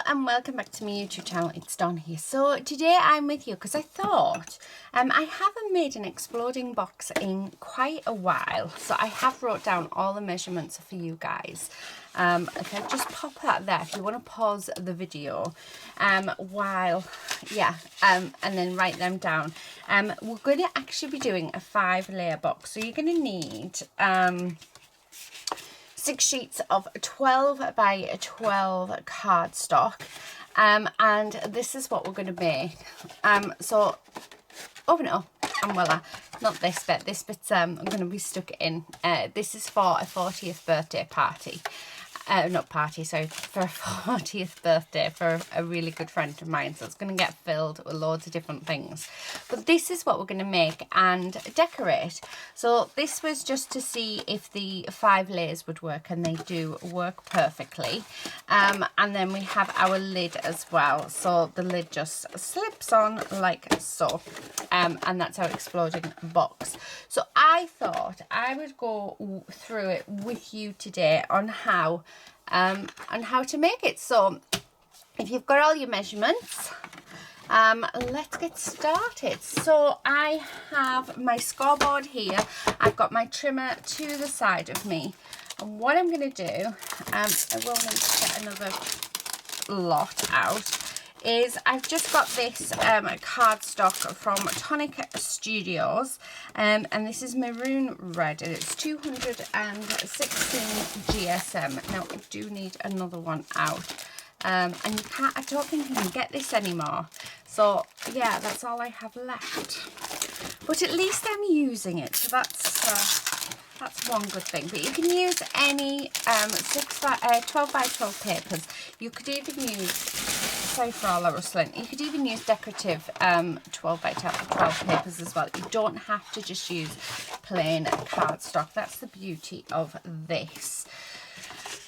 and welcome back to my YouTube channel. It's Dawn here. So today I'm with you because I thought I haven't made an exploding box in quite a while, so I have wrote down all the measurements for you guys. If I just pop that there, if you want to pause the video and then write them down. We're going to actually be doing a 5-layer box, so you're going to need 6 sheets of 12 by 12 cardstock, and this is what we're going to make. So open it up and voila, not this bit, this bit's I'm going to be stuck in. This is for a 40th birthday party. Not party, sorry, for a 40th birthday for a really good friend of mine. So it's going to get filled with loads of different things. But this is what we're going to make and decorate. So this was just to see if the 5 layers would work, and they do work perfectly. And then we have our lid as well. So the lid just slips on like so. And that's our exploding box. So I thought I would go through it with you today on how to make it. So if you've got all your measurements, let's get started. So I have my scoreboard here. I've got my trimmer to the side of me, and what I'm going to do, I will need to get another lot out, is I've just got this cardstock from Tonic Studios, and this is maroon red, and it's 216 GSM. Now I do need another one out, and you can't, I don't think you can get this anymore. So yeah, that's all I have left, but at least I'm using it, so that's one good thing. But you can use any 12 by 12 papers. You could even use, sorry for all that rustling, you could even use decorative 12 by 12 papers as well. You don't have to just use plain cardstock. That's the beauty of this.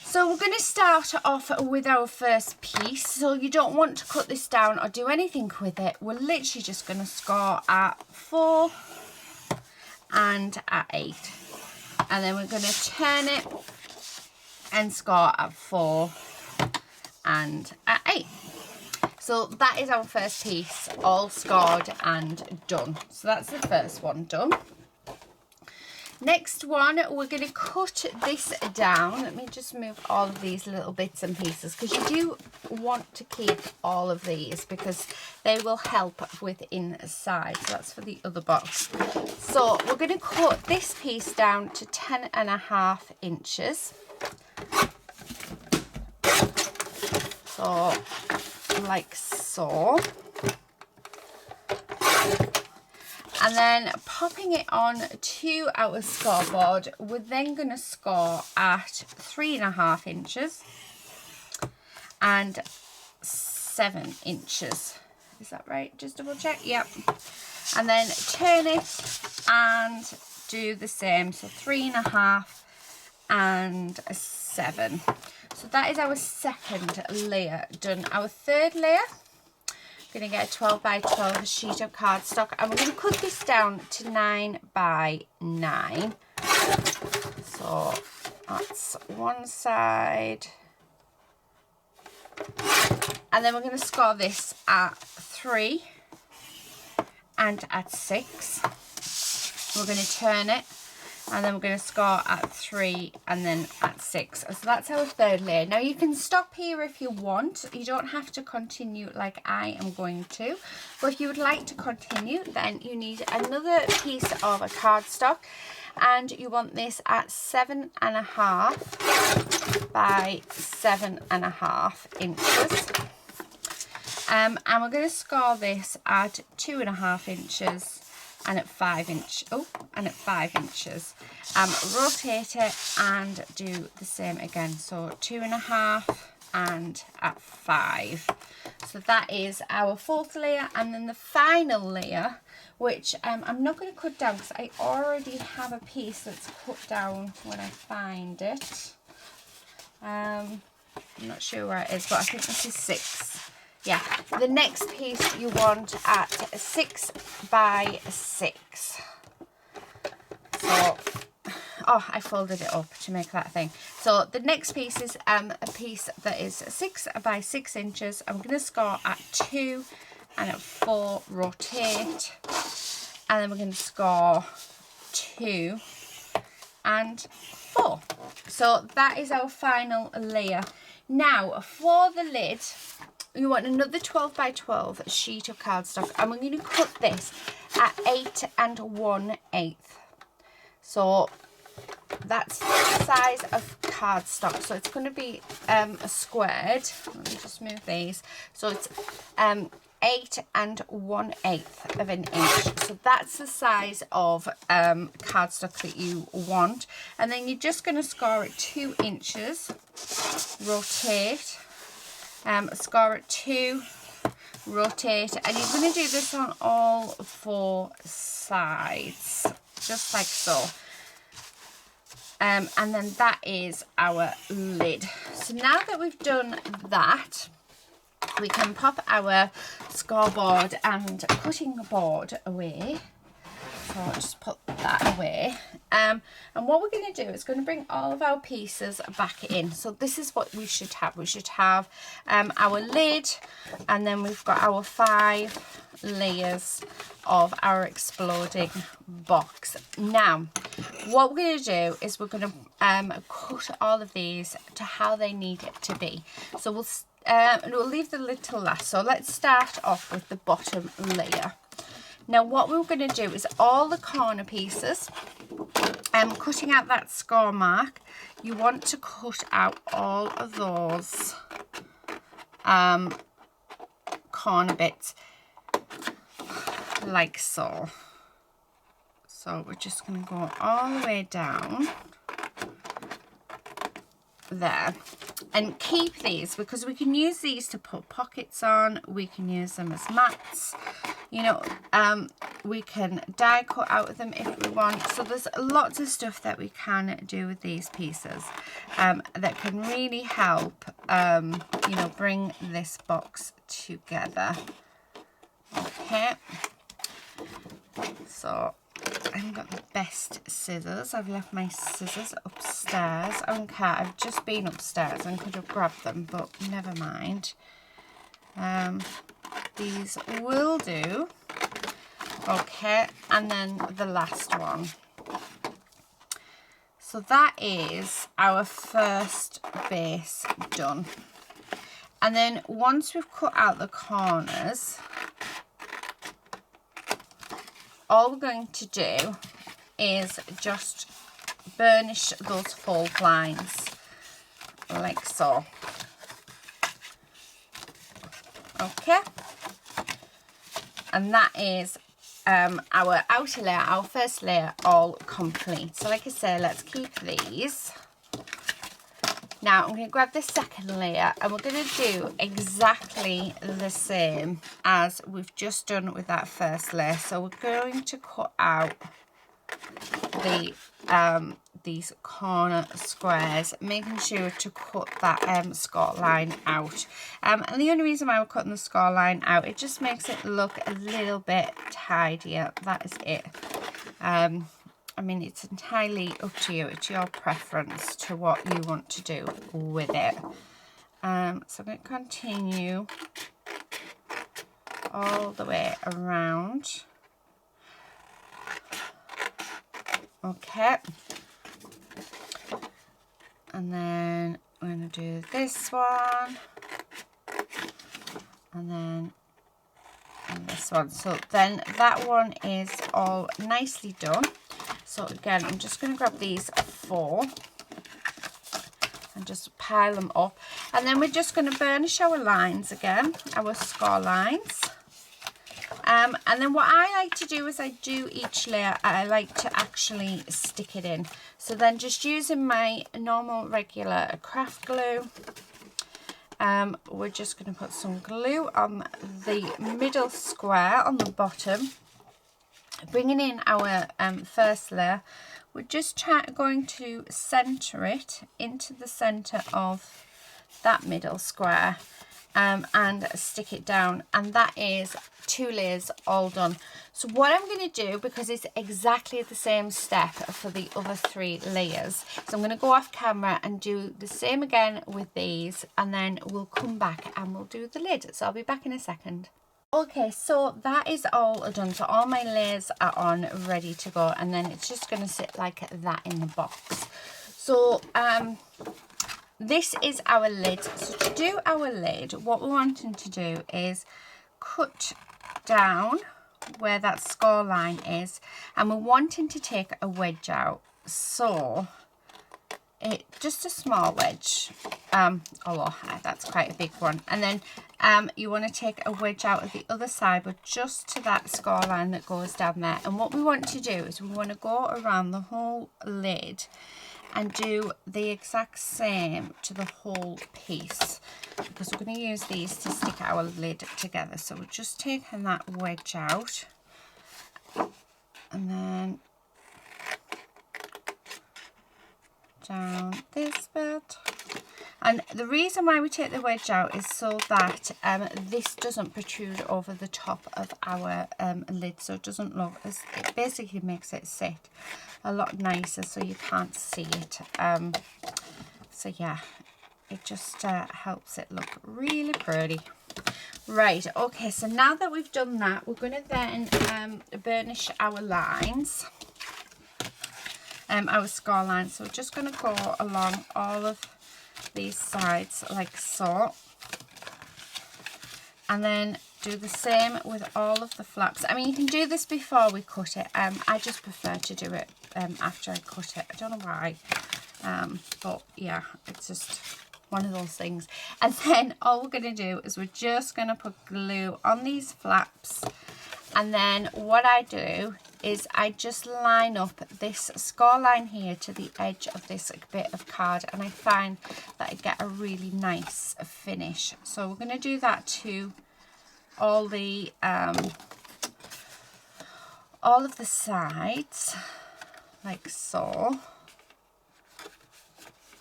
So we're going to start off with our first piece. So you don't want to cut this down or do anything with it. We're literally just going to score at 4 and at 8. And then we're going to turn it and score at 4 and at 8. So that is our first piece, all scored and done. So that's the first one done. Next one, we're going to cut this down. Let me just move all of these little bits and pieces, because you do want to keep all of these because they will help with inside. So that's for the other box. So we're going to cut this piece down to 10.5 inches. So like so. And then popping it on to our scoreboard, we're then going to score at 3.5 inches and 7 inches. Is that right? Just double check. Yep. And then turn it and do the same. So 3.5 and 7. So that is our second layer done. Our third layer, going to get a 12 by 12 sheet of cardstock, and we're going to cut this down to 9 by 9. So that's one side, and then we're going to score this at 3 and at 6. We're going to turn it, and then we're going to score at 3 and then at 6. So that's our third layer. Now you can stop here if you want. You don't have to continue like I am going to. But if you would like to continue, then you need another piece of a cardstock. And you want this at 7.5 by 7.5 inches. And we're going to score this at 2.5 inches. And at 5 inches. Rotate it and do the same again. So 2.5 and at 5. So that is our fourth layer, and then the final layer, which I'm not going to cut down because I already have a piece that's cut down when I find it. I'm not sure where it is, but I think this is 6. Yeah, the next piece you want at 6 by 6. So oh, I folded it up to make that thing. So the next piece is a piece that is 6 by 6 inches. I'm going to score at 2 and at 4, rotate, and then we're going to score 2 and 4. So that is our final layer. Now for the lid, you want another 12 by 12 sheet of cardstock, and we're going to cut this at 8 1/8. So that's the size of cardstock. So it's going to be squared. Let me just move these. So it's 8 1/8 of an inch. So that's the size of cardstock that you want. And then you're just going to score it 2 inches, rotate, score it 2, rotate, and you're going to do this on all 4 sides, just like so. And then that is our lid. So now that we've done that, we can pop our scoreboard and cutting board away. So I'll just put that away. And what we're going to do is going to bring all of our pieces back in. So this is what we should have. We should have our lid, and then we've got our 5 layers of our exploding box. Now, what we're going to do is we're going to cut all of these to how they need it to be. So we'll leave the lid till last. So let's start off with the bottom layer. Now what we're going to do is all the corner pieces, cutting out that score mark, you want to cut out all of those corner bits like so. So we're just going to go all the way down there, and keep these because we can use these to put pockets on, we can use them as mats, you know, we can die cut out of them if we want. So there's lots of stuff that we can do with these pieces that can really help you know, bring this box together. Okay, so I haven't got the best scissors. I've left my scissors upstairs. Okay, I've just been upstairs and could have grabbed them, but never mind. These will do. Okay, and then the last one. So that is our first base done. And then once we've cut out the corners, all we're going to do is just burnish those fold lines like so. Okay, and that is our outer layer, our first layer, all complete. So like I say, let's keep these. Now I'm going to grab the second layer, and we're going to do exactly the same as we've just done with that first layer. So we're going to cut out the these corner squares, making sure to cut that score line out. And the only reason why we're cutting the score line out, it just makes it look a little bit tidier. That is it. I mean, it's entirely up to you. It's your preference to what you want to do with it. So I'm going to continue all the way around. Okay. And then we're going to do this one. And then this one. So then that one is all nicely done. So again, I'm just going to grab these 4 and just pile them up. And then we're just going to burnish our lines again, our score lines. And then what I like to do is I do each layer, I like to actually stick it in. So then just using my normal regular craft glue, we're just going to put some glue on the middle square on the bottom. Bringing in our first layer, we're just going to center it into the center of that middle square, and stick it down, and that is 2 layers all done. So what I'm going to do, because it's exactly the same step for the other 3 layers, so I'm going to go off camera and do the same again with these, and then we'll come back and we'll do the lid. So I'll be back in a second. Okay, so that is all done. So all my layers are on, ready to go, and then it's just going to sit like that in the box. So this is our lid. So to do our lid, what we're wanting to do is cut down where that score line is, and we're wanting to take a wedge out. So just a small wedge, although that's quite a big one, and then you want to take a wedge out of the other side, but just to that score line that goes down there. And what we want to do is we want to go around the whole lid and do the exact same to the whole piece, because we're going to use these to stick our lid together. So we're just taking that wedge out, and then down this bit. And the reason why we take the wedge out is so that this doesn't protrude over the top of our lid, so it doesn't look as, it basically makes it sit a lot nicer so you can't see it. So yeah, it just helps it look really pretty. Right, okay, so now that we've done that, we're going to then burnish our lines, our score lines. So we're just going to go along all of these sides like so, and then do the same with all of the flaps. I mean, you can do this before we cut it. I just prefer to do it after I cut it. I don't know why, but yeah, it's just one of those things. And then all we're going to do is we're just going to put glue on these flaps, and then what I do is I just line up this score line here to the edge of this bit of card, and I find that I get a really nice finish. So we're going to do that to all of the sides like so.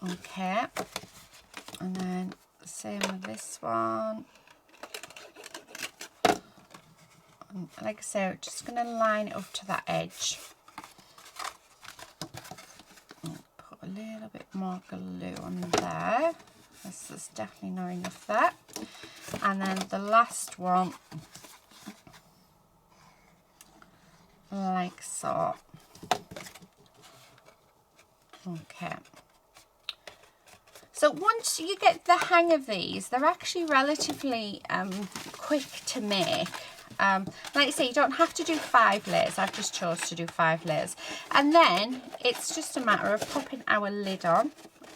Okay, and then the same with this one. And like I say, we're just going to line it up to that edge. And put a little bit more glue on there. This is definitely not enough there. And then the last one, like so. Okay. So once you get the hang of these, they're actually relatively quick to make. Like I say, you don't have to do 5 layers. I've just chose to do 5 layers. And then it's just a matter of popping our lid on,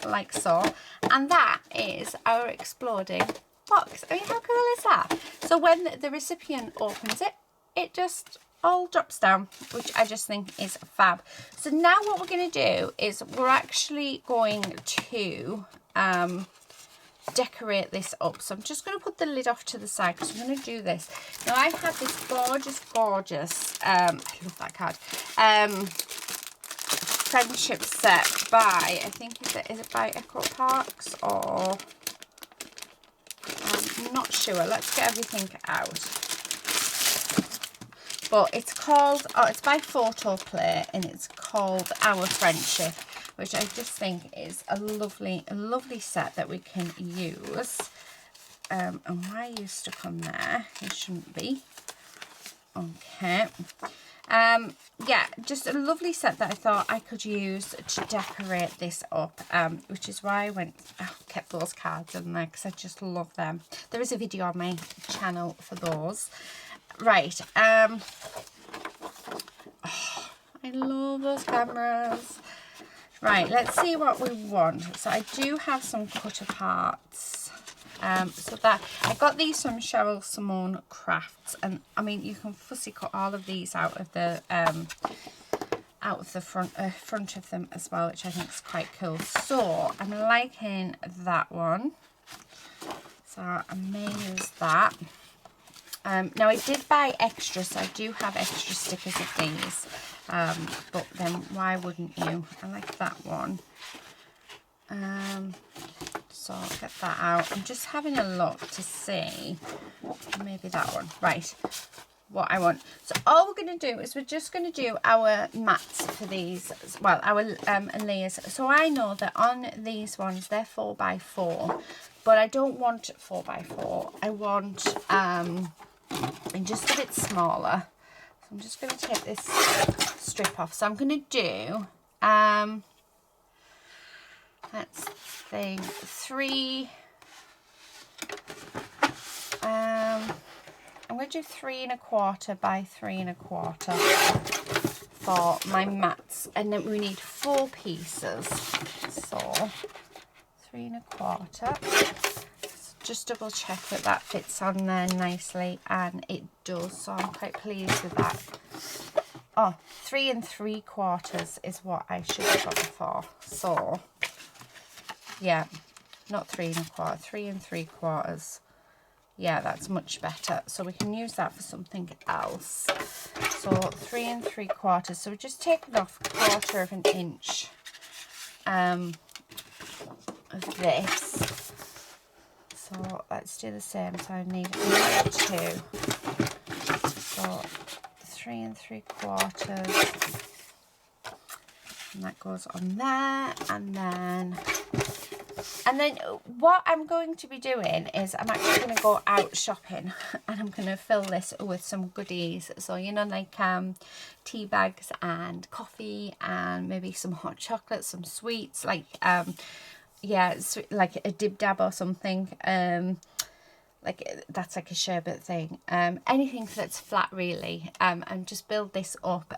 like so. And that is our exploding box. I mean, how cool is that? So when the recipient opens it, it just all drops down, which I just think is fab. So now what we're going to do is we're actually going to decorate this up. So I'm just going to put the lid off to the side because I'm going to do this. Now I have this gorgeous I love that card, friendship set by, I think, is it by Echo Parks, or I'm not sure. Let's get everything out. But it's called, it's by Photo Play, and it's called Our Friendship, which I just think is a lovely set that we can use. And why are you stuck on there? It shouldn't be. Okay. Yeah, just a lovely set that I thought I could use to decorate this up, which is why I kept those cards in there, because I just love them. There is a video on my channel for those. Right, oh, I love those cameras. Right, let's see what we want. So I do have some cut apart. So that I got these from Cheryl Simone Crafts, and I mean, you can fussy cut all of these out of the front of them as well, which I think is quite cool. So I'm liking that one, so I may use that. Now I did buy extra, so I do have extra stickers of these, but then why wouldn't you? I like that one. So I'll get that out. I'm just having a look to see, maybe that one, right, what I want. So all we're going to do is we're just going to do our mats for these, well, our layers. So I know that on these ones they're 4x4, but I don't want 4x4. I want just a bit smaller. So I'm just going to take this strip off. So I'm going to do let's think 3 I'm going to do 3 1/4 by 3 1/4 for my mats, and then we need 4 pieces. So 3 1/4. So just double check that that fits on there nicely, and it does. So I'm quite pleased with that. Oh, 3 3/4 is what I should have gone for. So yeah, not 3 1/4, 3 3/4. Yeah, that's much better. So we can use that for something else. So 3 3/4. So we're just taking off 1/4 of an inch of this. So let's do the same. So I need another 2. So 3 3/4. And that goes on there, and then what I'm going to be doing is I'm actually going to go out shopping, and I'm going to fill this with some goodies. So, you know, like tea bags and coffee and maybe some hot chocolate, some sweets, like yeah, like a dib dab or something. Like that's like a sherbet thing. Anything that's flat really. And just build this up.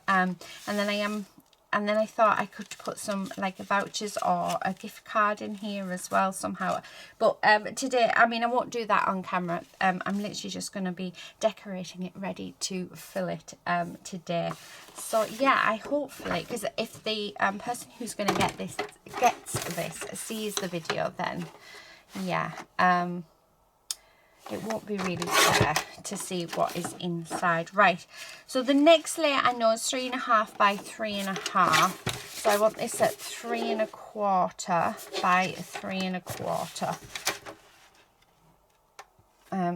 And then I thought I could put some like vouchers or a gift card in here as well somehow. But today, I mean, I won't do that on camera. I'm literally just going to be decorating it ready to fill it today. So yeah, I hopefully, because if the person who's going to gets this sees the video, then yeah, it won't be really fair to see what is inside. Right, so the next layer I know is 3 1/2 by 3 1/2. So I want this at 3 1/4 by 3 1/4.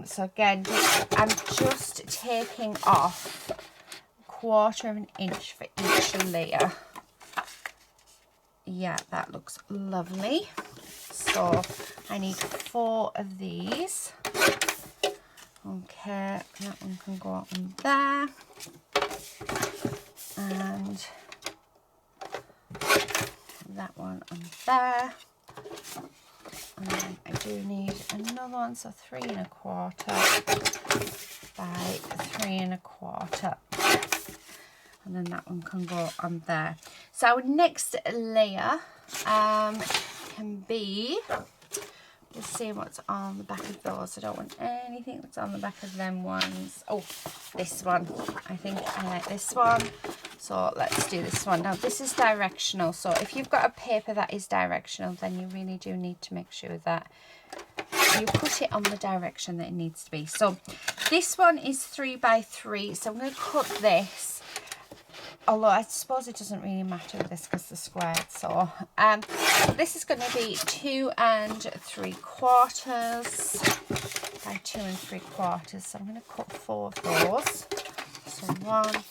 So again, I'm just taking off 1/4 of an inch for each layer. Yeah, that looks lovely. So I need 4 of these. Okay, that one can go on there, and that one on there, and then I do need another one, so 3 1/4 by 3 1/4, and then that one can go on there. So our next layer can be, let's see what's on the back of those. I don't want anything that's on the back of them ones. Oh, this one. I think I like this one. So let's do this one. Now this is directional. So if you've got a paper that is directional, then you really do need to make sure that you put it on the direction that it needs to be. So this one is 3 by 3. So I'm going to cut this. Although I suppose it doesn't really matter with this because they're squared. So this is going to be 2 3/4 by 2 3/4. So I'm going to cut 4 of those. So 1.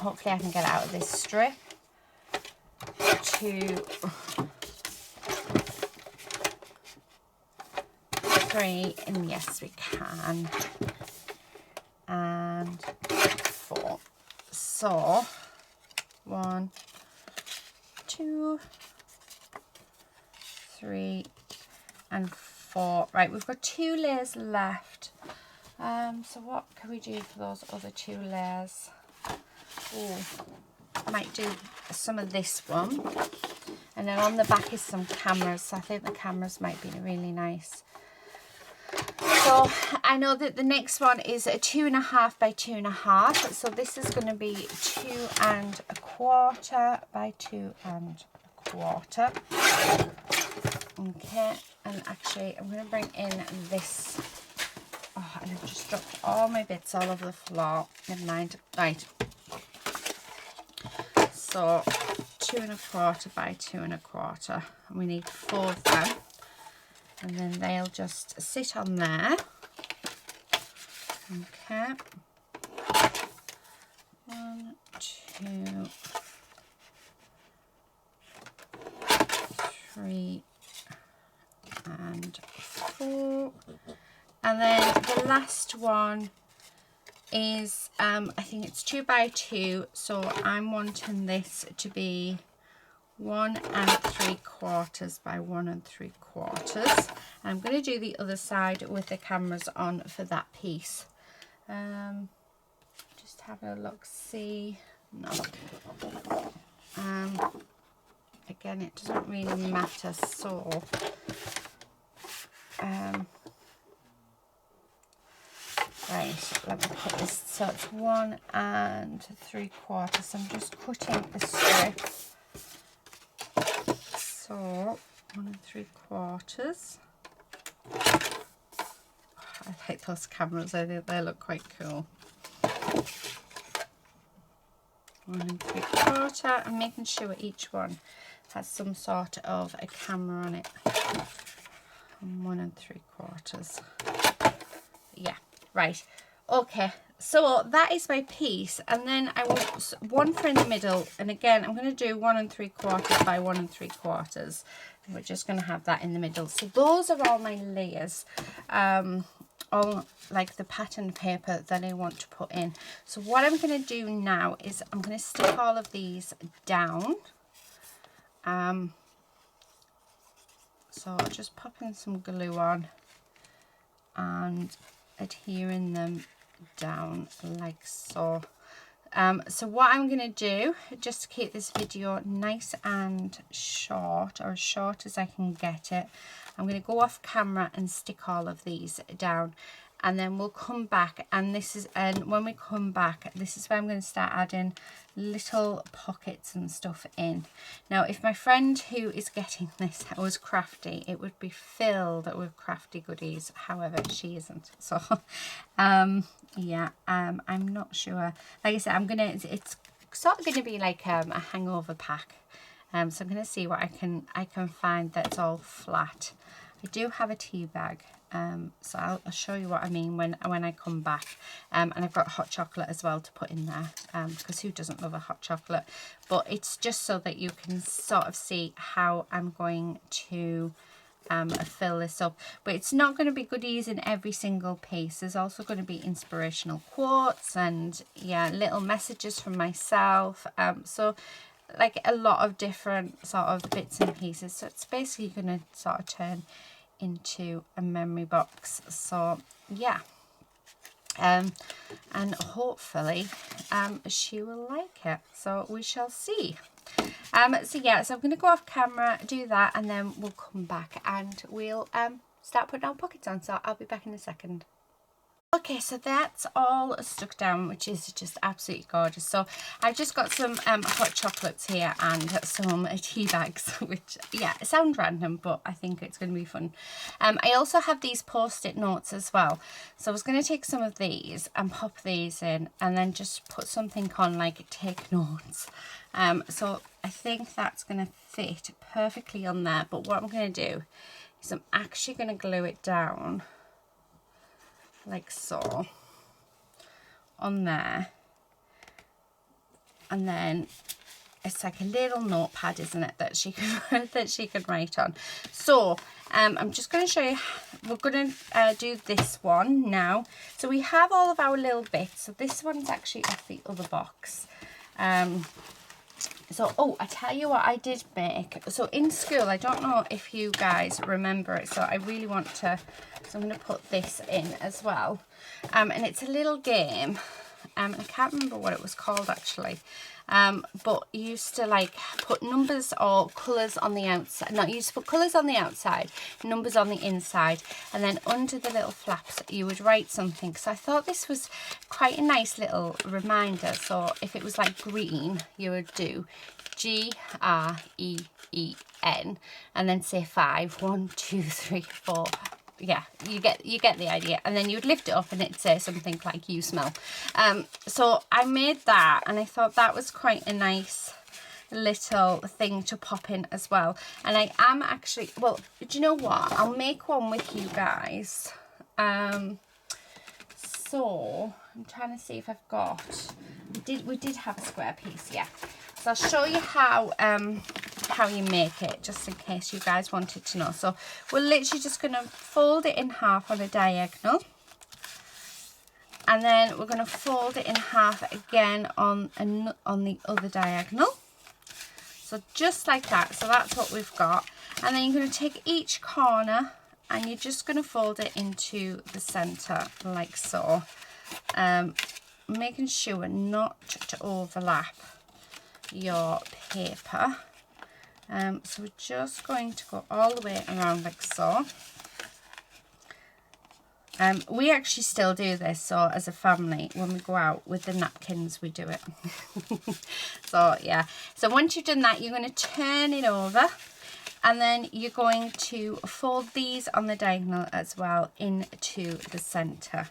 Hopefully I can get out of this strip. 2, 3, and yes we can. And 4. So 1, 2, 3, and 4. Right, we've got 2 layers left. So what can we do for those other 2 layers? Oh, I might do some of this one, and then on the back is some cameras. So I think the cameras might be really nice. So I know that the next one is a 2 1/2 by 2 1/2. So this is going to be 2 1/4 by 2 1/4. Okay, and actually I'm going to bring in this. Oh, and I've just dropped all my bits all over the floor. Never mind. Right. So 2 1/4 by 2 1/4. And we need 4 of them. and then they'll just sit on there. Okay, 1, 2, 3 and 4, and then the last one is I think it's 2 by 2, so I'm wanting this to be 1 3/4 by 1 3/4. I'm going to do the other side with the cameras on for that piece. Just have a look, see. No. Again, it doesn't really matter, so right, let me put this, so it's 1 3/4. I'm just cutting a strip. So 1 3/4. I like those cameras, I think they look quite cool. 1 3/4. I'm making sure each one has some sort of a camera on it. And 1 3/4. Yeah, right. Okay, so that is my piece, and then I want one for in the middle, and again I'm going to do 1 3/4 by 1 3/4. And we're just going to have that in the middle. So those are all my layers, all like the pattern paper that I want to put in. So what I'm going to do now is I'm going to stick all of these down. So just popping some glue on and adhering them down like so. So what I'm going to do, just to keep this video nice and short, or as short as I can get it, I'm going to go off camera and stick all of these down, and then we'll come back, and when we come back, this is where I'm going to start adding little pockets and stuff in. Now, if my friend who is getting this was crafty, it would be filled with crafty goodies. However, she isn't, so yeah, I'm not sure. Like I said, it's sort of gonna be like a hangover pack. So I'm gonna see what I can find that's all flat. I do have a tea bag, so I'll show you what I mean when I come back. And I've got hot chocolate as well to put in there, because who doesn't love a hot chocolate? But it's just so that you can sort of see how I'm going to fill this up. But it's not going to be goodies in every single piece. There's also going to be inspirational quotes and, yeah, little messages from myself. So like a lot of different sort of bits and pieces. So it's basically going to sort of turn into a memory box. So yeah, and hopefully she will like it, so we shall see. So yeah, so I'm going to go off camera, do that, and then we'll come back and we'll start putting our pockets on. So I'll be back in a second. Okay, so that's all stuck down, which is just absolutely gorgeous. So I've just got some hot chocolates here and some tea bags, which, yeah, sound random, but I think it's going to be fun. I also have these post-it notes as well. So I was going to take some of these and pop these in, and then just put something on like take notes. So I think that's going to fit perfectly on there. But what I'm going to do is I'm actually going to glue it down like so on there, and then it's like a little notepad, isn't it, that she can write on. So I'm just going to show you, we're going to do this one now. So we have all of our little bits. So this one's actually off the other box. So, oh, I tell you what I did make. So in school, I don't know if you guys remember it, so I really want to, so I'm going to put this in as well. And it's a little game. I can't remember what it was called actually. But you used to like put numbers or colours on the outside. Not, you used to put colours on the outside, numbers on the inside, and then under the little flaps you would write something. So I thought this was quite a nice little reminder. So if it was like green, you would do GREEN and then say 5. 1, 2, 3, 4. Yeah, you get the idea. And then you'd lift it up and it'd say something like "you smell." So I made that, and I thought that was quite a nice little thing to pop in as well. And I am actually, well, do you know what? I'll make one with you guys. So I'm trying to see if I've got, we did have a square piece, yeah. So I'll show you how you make it, just in case you guys wanted to know. So we're literally just going to fold it in half on a diagonal, and then we're going to fold it in half again on the other diagonal. So just like that. So that's what we've got. And then you're going to take each corner and you're just going to fold it into the center like so, making sure not to overlap your paper. So we're just going to go all the way around like so. We actually still do this, so as a family, when we go out with the napkins, we do it. So yeah, so once you've done that, you're going to turn it over, and then you're going to fold these on the diagonal as well into the center.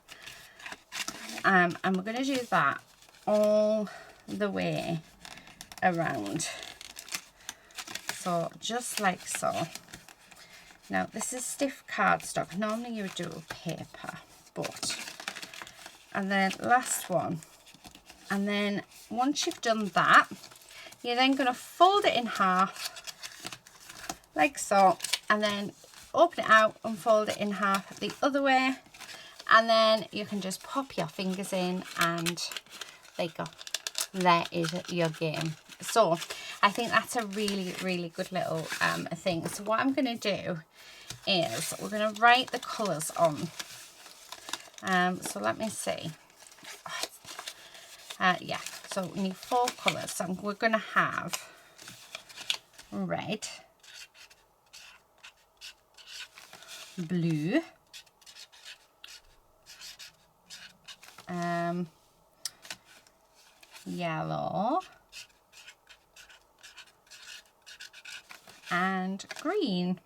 And we're going to do that all the way around. So just like so. Now this is stiff cardstock. Normally you would do paper, but, and then last one. And then once you've done that, you're then going to fold it in half like so, and then open it out and fold it in half the other way, and then you can just pop your fingers in and there you go. There is your game. So I think that's a really, really good little thing. So what I'm going to do is we're going to write the colours on. So let me see. Yeah, so we need 4 colours. So we're going to have red, blue, yellow, and green.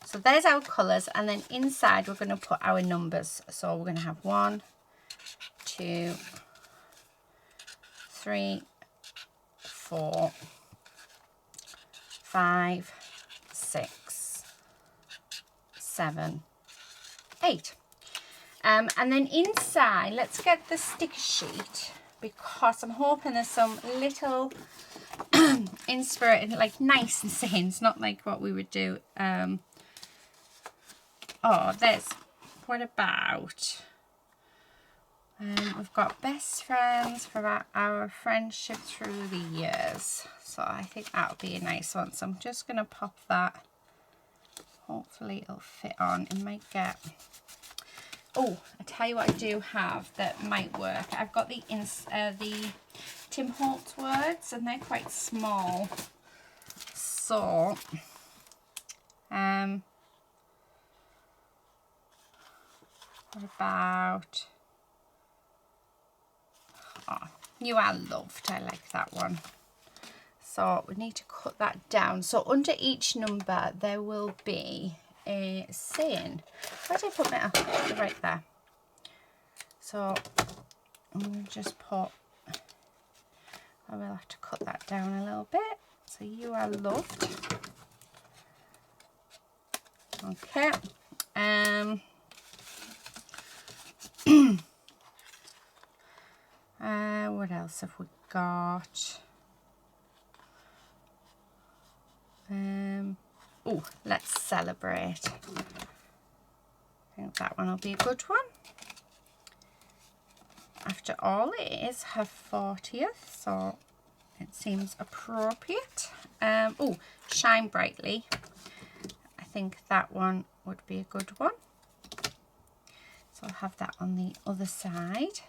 So there's our colours, and then inside we're going to put our numbers. So we're going to have 1, 2, 3, 4, 5, 6, 7, 8. And then inside, let's get the sticker sheet, because I'm hoping there's some little inspiration, like nice and sayings, not like what we would do. Oh, there's, what about, we've got best friends for our friendship through the years. So I think that'll be a nice one. So I'm just going to pop that. Hopefully it'll fit on. It might get, oh, I tell you what I do have that might work. I've got the Tim Holtz words, and they're quite small. So, what about, oh, you are loved. I like that one. So we need to cut that down. So under each number there will be a saying. Where did I put my, oh, right there. So I'm going to just put, I will have to cut that down a little bit. So you are loved. Okay. What else have we got? Oh, let's celebrate. I think that one will be a good one. After all, it is her 40th, so it seems appropriate. Oh, shine brightly. I think that one would be a good one. So I'll have that on the other side.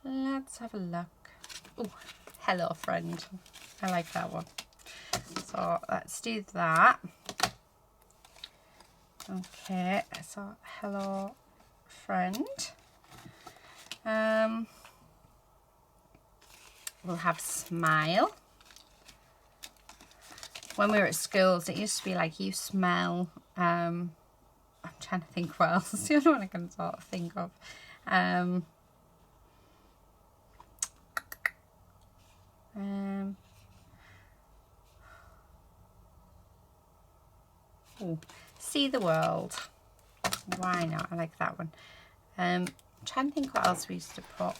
Let's have a look. Oh, hello friend. I like that one. So let's do that. Okay, so hello friend. We'll have smile. When we were at schools, it used to be like, you smell, I'm trying to think what else. It's the only one I can sort of think of. Oh, see the world. Why not? I like that one. Trying to think what else we used to put.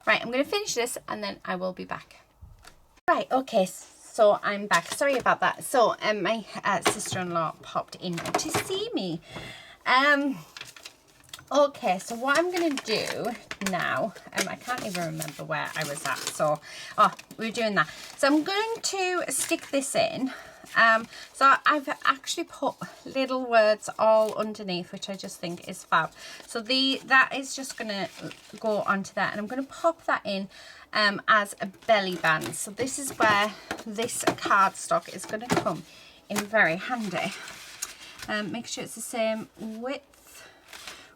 Right, I'm going to finish this and then I will be back. Right, okay, so I'm back. Sorry about that. So my sister-in-law popped in to see me. Okay, so what I'm going to do now, I can't even remember where I was at. So, we're doing that. So I'm going to stick this in. So I've actually put little words all underneath, which I just think is fab. So that is just going to go onto that, and I'm going to pop that in as a belly band. So this is where this cardstock is going to come in very handy. Make sure it's the same width.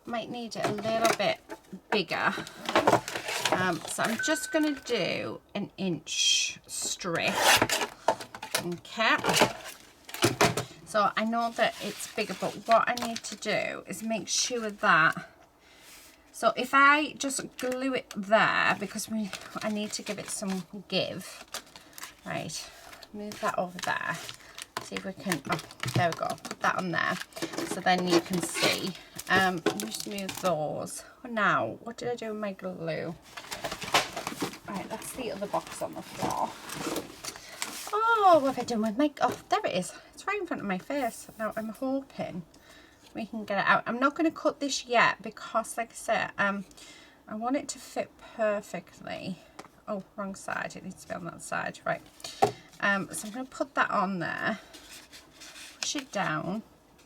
Might need it a little bit bigger. So I'm just going to do an inch strip. Okay, so I know that it's bigger, but what I need to do is make sure that, so if I just glue it there, because I need to give it some give, right, move that over there, see if we can, oh, there we go, put that on there, so then you can see, just move those. Now, what did I do with my glue? Right, that's the other box on the floor. Oh, what have I done with my... Oh, there it is. It's right in front of my face. Now, I'm hoping we can get it out. I'm not going to cut this yet because, like I said, I want it to fit perfectly. Oh, wrong side. It needs to be on that side. Right. So I'm going to put that on there. Push it down.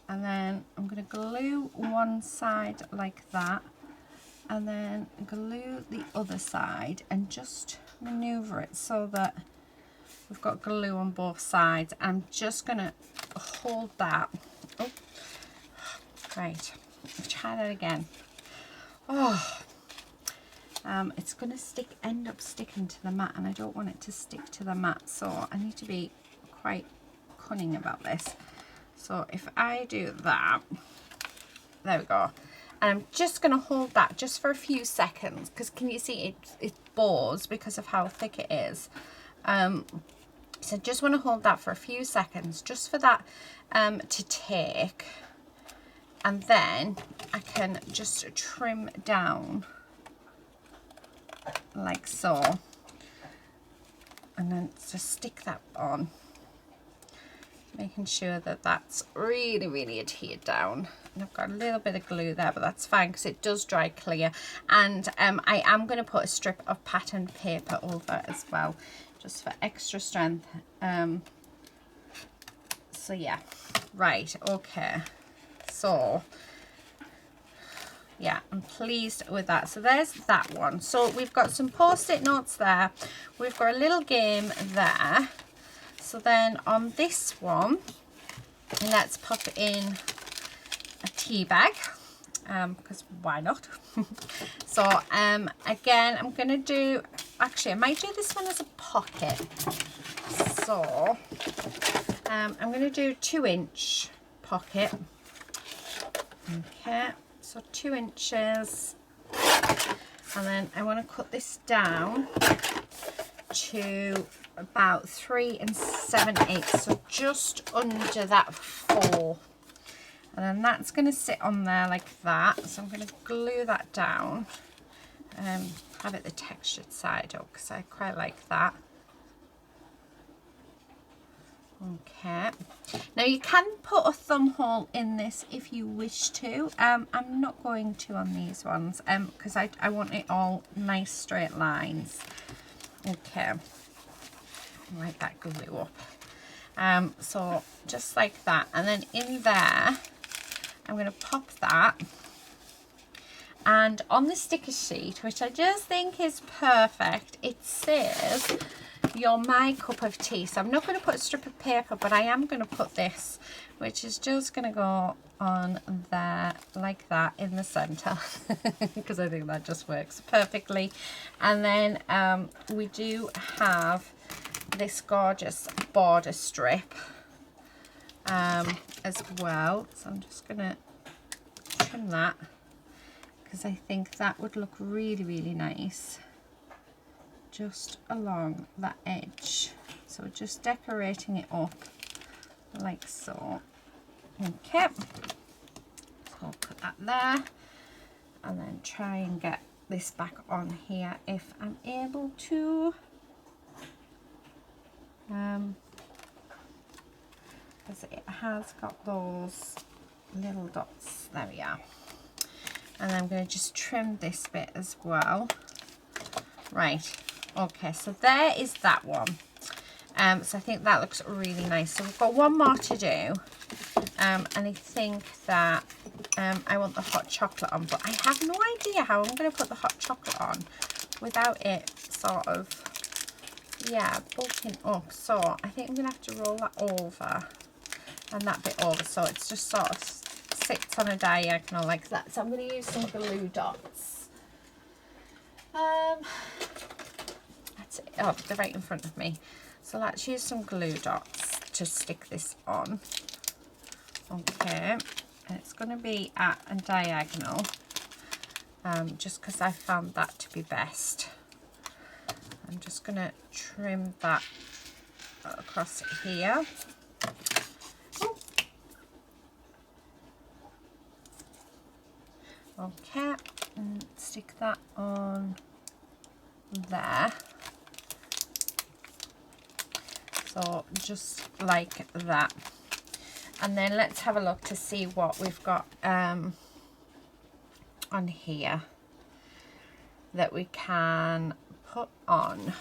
And then I'm going to glue one side like that. And then glue the other side and just maneuver it so that we've got glue on both sides. I'm just going to hold that. Oh, right. Let's try that again. Oh, it's going to end up sticking to the mat, and I don't want it to stick to the mat, so I need to be quite cunning about this. So if I do that, there we go. And I'm just going to hold that just for a few seconds, because can you see it bows because of how thick it is. So I just want to hold that for a few seconds, just for that to take, and then I can just trim down like so, and then just stick that on, making sure that that's really, really adhered down. And I've got a little bit of glue there, but that's fine because it does dry clear. And I am going to put a strip of patterned paper over as well, just for extra strength. So yeah, right, okay, so yeah, I'm pleased with that. So there's that one. So we've got some post-it notes there, we've got a little game there. So then on this one, let's pop in a tea bag, because why not? So again, I'm gonna do, actually I might do this one as a pocket. So I'm gonna do 2-inch pocket. Okay, so 2 inches, and then I want to cut this down to about 3 7/8, so just under that 4. And then that's going to sit on there like that. So I'm going to glue that down. Have it the textured side up because I quite like that. Okay. Now you can put a thumb hole in this if you wish to. I'm not going to on these ones because I want it all nice straight lines. Okay. Like that glue up. So just like that. And then in there, I'm going to pop that, and on the sticker sheet, which I just think is perfect, it says you're my cup of tea. So I'm not going to put a strip of paper, but I am going to put this, which is just going to go on there like that in the center because I think that just works perfectly. And then we do have this gorgeous border strip as well, so I'm just gonna trim that because I think that would look really, really nice just along that edge. So just decorating it up like so. Okay, so I'll put that there and then try and get this back on here if I'm able to. Because it has got those little dots. There we are. And I'm going to just trim this bit as well. Right, okay, so there is that one. So I think that looks really nice. So we've got one more to do. And I think that I want the hot chocolate on, but I have no idea how I'm going to put the hot chocolate on without it sort of, yeah, bulking up. So I think I'm going to have to roll that over and that bit over, so it's just sort of sits on a diagonal like that. So I'm going to use some glue dots. That's it. Oh, they're right in front of me. So let's use some glue dots to stick this on. Okay, and it's going to be at a diagonal, just because I found that to be best. I'm just going to trim that across here. Okay, and stick that on there. So just like that. And then let's have a look to see what we've got on here that we can put on.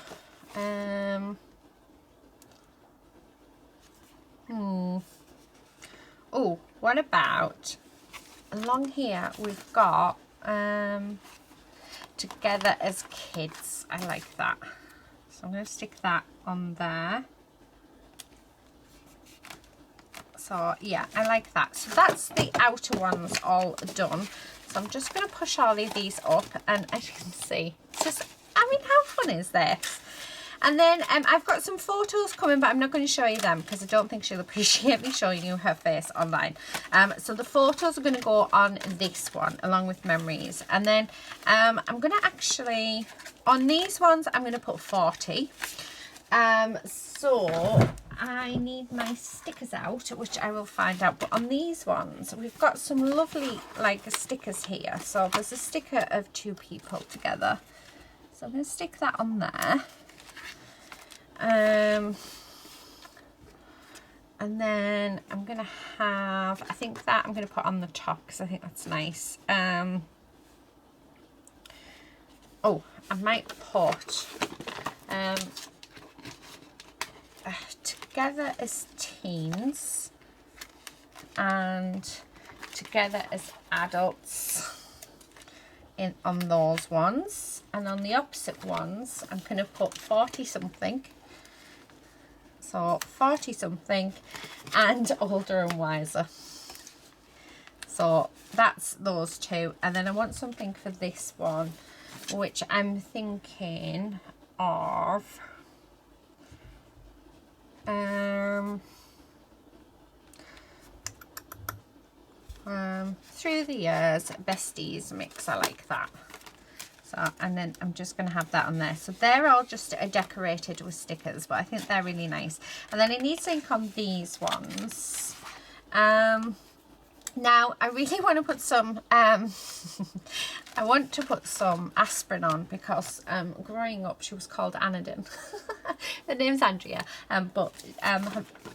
Oh, what about along here we've got together as kids. I like that. So I'm going to stick that on there. So yeah, I like that. So that's the outer ones all done. So I'm just going to push all of these up, and as you can see, it's just, I mean, how fun is this? And then I've got some photos coming, but I'm not going to show you them because I don't think she'll appreciate me showing you her face online. So the photos are going to go on this one along with memories. And then I'm going to actually, on these ones, I'm going to put 40. So I need my stickers out, which I will find out. But on these ones, we've got some lovely like stickers here. So there's a sticker of 2 people together. So I'm going to stick that on there. And then I'm going to have, I think that I'm going to put on the top because I think that's nice. Oh, I might put together as teens and together as adults in on those ones, and on the opposite ones I'm going to put 40 something. So 40 something and older and wiser. So that's those 2. And then I want something for this one, which I'm thinking of through the years besties mix. I like that. So, and then I'm just going to have that on there. So they're all just decorated with stickers, but I think they're really nice. And then I need to ink on these ones. Now I really want to put some I want to put some aspirin on because growing up she was called Anadin. The name's Andrea, but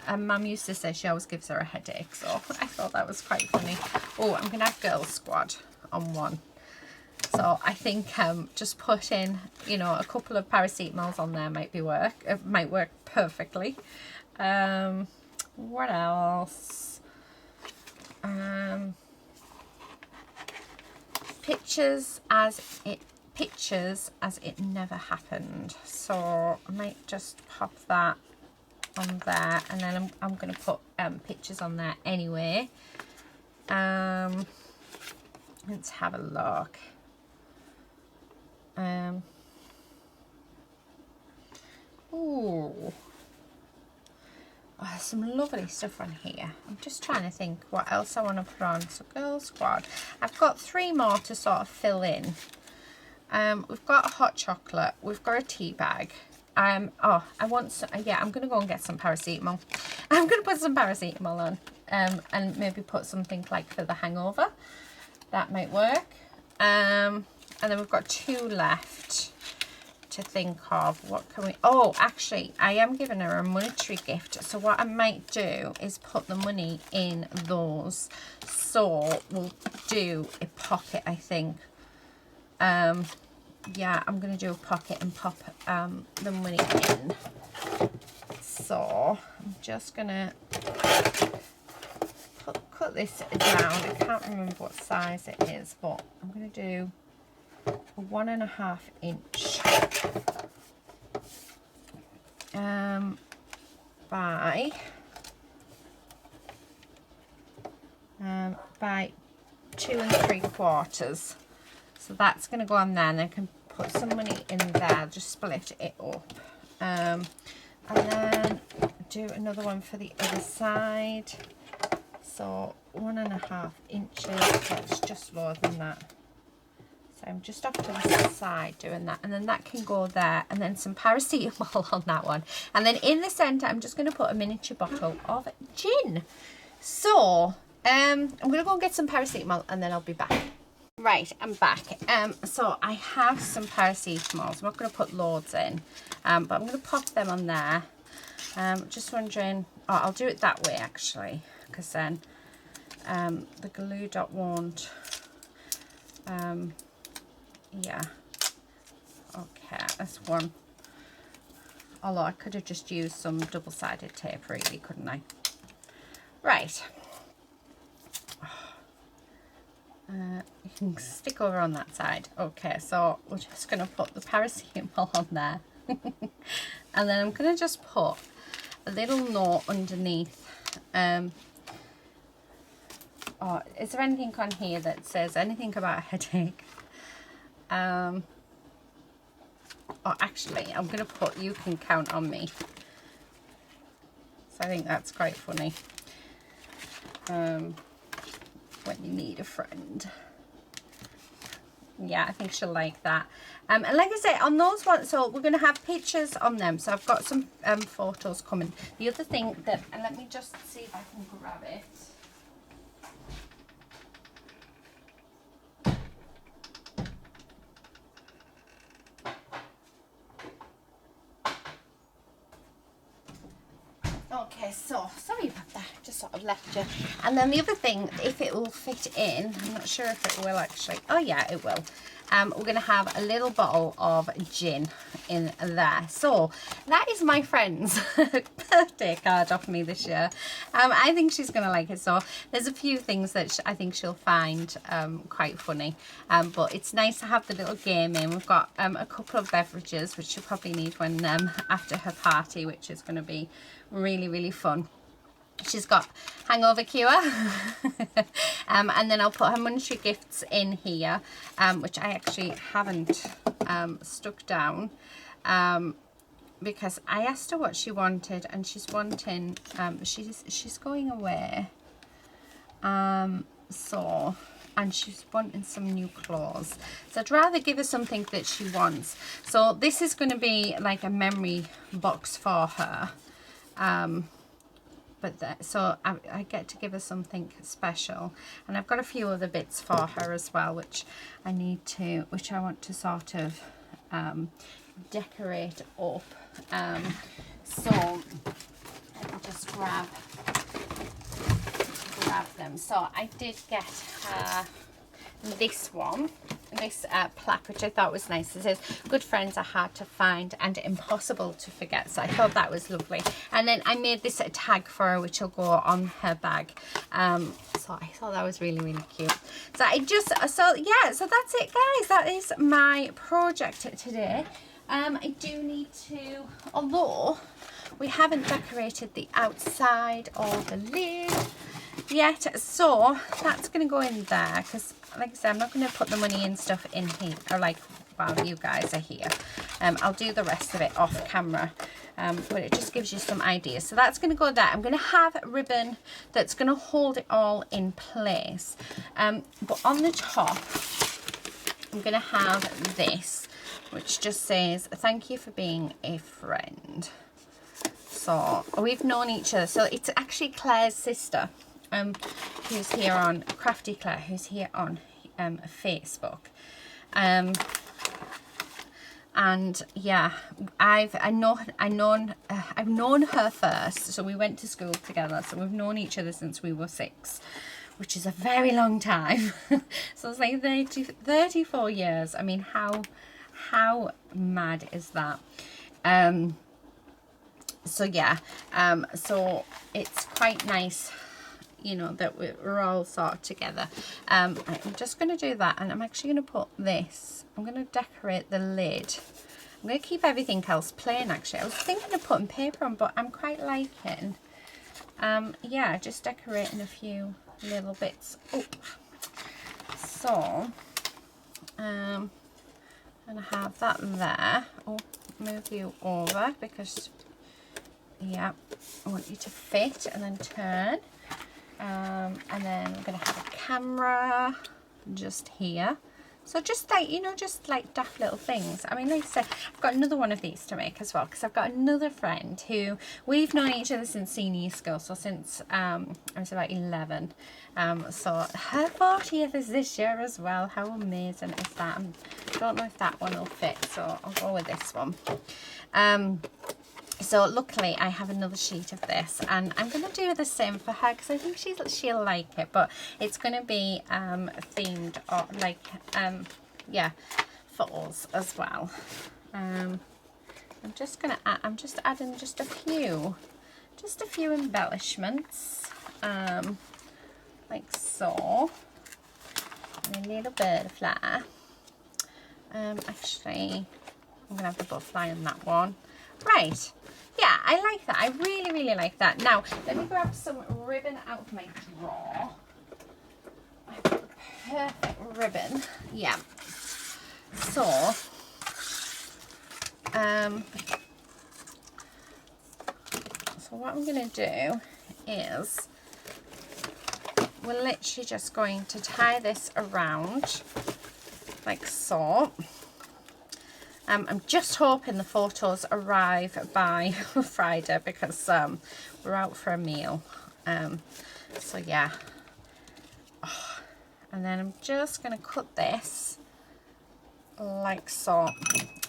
her mum used to say she always gives her a headache, so I thought that was quite funny. Oh, I'm gonna have Girl Squad on one. So I think just putting, you know, a couple of paracetamols on there might work perfectly. What else? Pictures as it never happened. So I might just pop that on there, and then I'm going to put pictures on there anyway. Let's have a look. Ooh, some lovely stuff on here. I'm just trying to think what else I want to put on. So Girl Squad. I've got 3 more to sort of fill in. We've got hot chocolate. We've got a tea bag. Oh, I want some, yeah, I'm going to go and get some paracetamol. I'm going to put some paracetamol on. And maybe put something like for the hangover. That might work. And then we've got 2 left to think of. What can we, oh, actually, I am giving her a monetary gift. So what I might do is put the money in those. So we'll do a pocket, I think. Yeah, I'm going to do a pocket and pop the money in. So I'm just going to cut this down. I can't remember what size it is, but I'm going to do a 1.5 inch by 2 3/4. So that's going to go on there, and I can put some money in there, just split it up. And then do another one for the other side. So 1.5 inches, that's just lower than that. So I'm just off to the side doing that, and then that can go there, and then some paracetamol on that one. And then in the centre, I'm just going to put a miniature bottle of gin. So I'm going to go and get some paracetamol, and then I'll be back. Right, I'm back. So I have some paracetamol. I'm not going to put loads in, but I'm going to pop them on there. Just wondering, oh, I'll do it that way actually, because then the glue dot won't, yeah, okay, that's one. Although I could have just used some double-sided tape really, couldn't I? Right. You can stick over on that side. Okay, so we're just going to put the paracetamol on there. And then I'm going to just put a little note underneath. Oh, is there anything on here that says anything about a headache? Oh, actually, I'm going to put, you can count on me. So I think that's quite funny. When you need a friend. Yeah, I think she'll like that. And like I say, on those ones, so we're going to have pictures on them. So I've got some photos coming. The other thing that, and let me just see if I can grab it. Okay, so sorry about that, just sort of left you. And then the other thing, if it will fit in, I'm not sure if it will actually. Oh yeah, it will. We're going to have a little bottle of gin in there. So that is my friend's birthday card off me this year. I think she's going to like it. So there's a few things that I think she'll find quite funny. But it's nice to have the little game in. We've got a couple of beverages, which she'll probably need when after her party, which is going to be really, really fun. She's got hangover cure. And then I'll put her monetary gifts in here, which I actually haven't stuck down, because I asked her what she wanted, and she's wanting, she's going away, so, and she's wanting some new clothes. So I'd rather give her something that she wants. So this is going to be like a memory box for her. So I get to give her something special, and I've got a few other bits for her as well, which I want to sort of decorate up. So let me just grab them. So I did get her this one, this plaque, which I thought was nice. It says, "Good friends are hard to find and impossible to forget." So I thought that was lovely. And then I made this a tag for her, which will go on her bag. So I thought that was really, really cute. So yeah, so that's it, guys. That is my project today. I do need to, although we haven't decorated the outside or the lid yet, so that's going to go in there, because like I said, I'm not going to put the money and stuff in here, or like while you guys are here. I'll do the rest of it off camera, but it just gives you some ideas. So that's going to go there. I'm going to have ribbon that's going to hold it all in place, but on the top I'm going to have this, which just says, thank you for being a friend. So we've known each other, so it's actually Claire's sister, who's here on Crafty Claire, who's here on Facebook, and yeah, I've known her first, so we went to school together, so we've known each other since we were 6, which is a very long time. So it's like 34 years. I mean, how mad is that? So yeah, so it's quite nice, you know, that we're all sort of together. I'm just going to do that, and I'm actually going to put this, I'm going to decorate the lid. I'm going to keep everything else plain, actually. I was thinking of putting paper on, but I'm quite liking, yeah, just decorating a few little bits up. So, I'm going to have that there. Oh, move you over, because yeah, I want you to fit and then turn. And then I'm going to have a camera just here. So just like, you know, just like daft little things. I mean, like I said, I've got another one of these to make as well, because I've got another friend who we've known each other since senior school. So since I was about 11. So her 40th is this year as well. How amazing is that? I don't know if that one will fit, so I'll go with this one. So luckily I have another sheet of this, and I'm going to do the same for her because I think she'll like it, but it's going to be themed, or like yeah, for us as well. I'm just going to add, I'm just adding just a few embellishments, like so, and a little butterfly. Actually, I'm going to have the butterfly on that one. Right, yeah, I like that. I really, really like that. Now, let me grab some ribbon out of my drawer. I've got perfect ribbon. Yeah. So, what I'm going to do is we're literally just going to tie this around like so. I'm just hoping the photos arrive by Friday, because we're out for a meal. So yeah. Oh, and then I'm just going to cut this like so.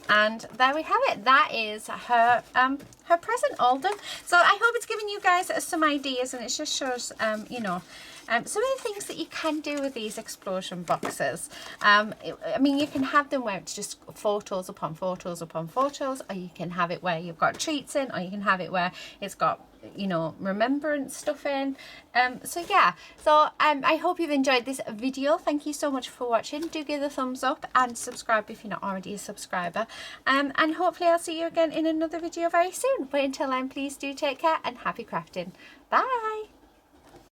And there we have it. That is her her present all done. So I hope it's given you guys some ideas, and it just shows you know, some of the things that you can do with these explosion boxes. I mean, you can have them where it's just photos upon photos upon photos, or you can have it where you've got treats in, or you can have it where it's got, you know, remembrance stuff in. So yeah, so I hope you've enjoyed this video. Thank you so much for watching. Do give a thumbs up and subscribe if you're not already a subscriber, and hopefully I'll see you again in another video very soon. But until then, please do take care and happy crafting. Bye.